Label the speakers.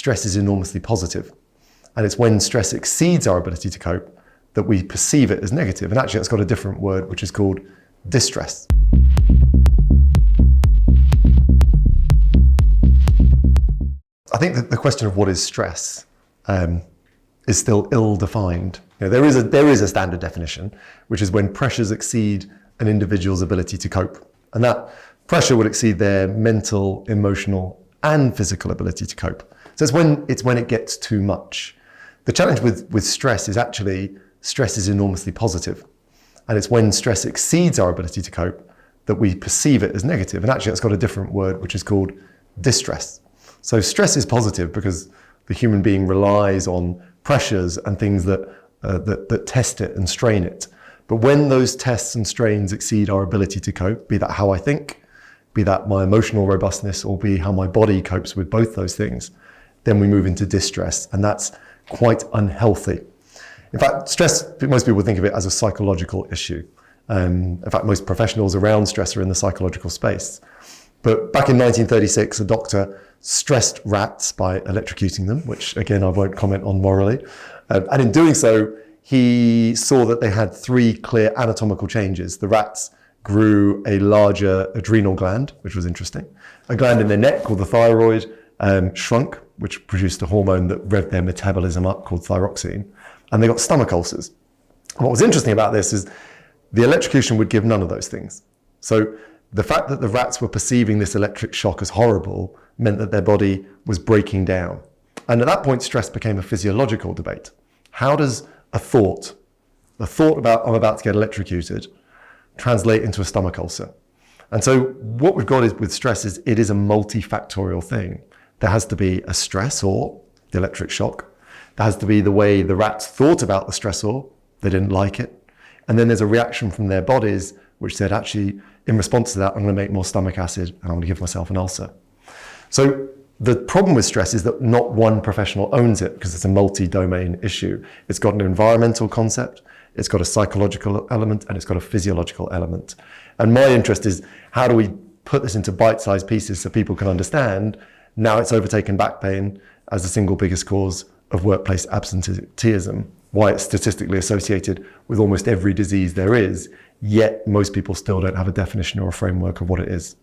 Speaker 1: stress is enormously positive. And it's when stress exceeds our ability to cope that we perceive it as negative. And actually, it's got a different word, which is called distress. I think that the question of what is stress is still ill-defined. There is a standard definition, which is when pressures exceed an individual's ability to cope. And that pressure would exceed their mental, emotional, and physical ability to cope. So it's when it gets too much. The challenge with stress is actually stress is enormously positive. And it's when stress exceeds our ability to cope that we perceive it as negative. And actually, it's got a different word, which is called distress. So stress is positive because the human being relies on pressures and things that test it and strain it. But when those tests and strains exceed our ability to cope, be that how I think, be that my emotional robustness, or be how my body copes with both those things, then we move into distress, and that's quite unhealthy. In fact, stress, most people think of it as a psychological issue. In fact, most professionals around stress are in the psychological space. But back in 1936, a doctor stressed rats by electrocuting them, which again, I won't comment on morally. And in doing so, he saw that they had three clear anatomical changes. The rats grew a larger adrenal gland, which was interesting. A gland in their neck called the thyroid shrunk, which produced a hormone that revved their metabolism up called thyroxine. And they got stomach ulcers. And what was interesting about this is the electrocution would give none of those things. So the fact that the rats were perceiving this electric shock as horrible meant that their body was breaking down. And at that point, stress became a physiological debate. How does a thought about I'm about to get electrocuted, translate into a stomach ulcer? And so what we've got is with stress is it is a multifactorial thing. There has to be a stressor, the electric shock. There has to be the way the rats thought about the stressor. They didn't like it. And then there's a reaction from their bodies, which said, actually, in response to that, I'm going to make more stomach acid and I'm going to give myself an ulcer. So the problem with stress is that not one professional owns it because it's a multi-domain issue. It's got an environmental concept, it's got a psychological element, and it's got a physiological element. And my interest is how do we put this into bite-sized pieces so people can understand now it's overtaken back pain as the single biggest cause of workplace absenteeism, why it's statistically associated with almost every disease there is, yet most people still don't have a definition or a framework of what it is.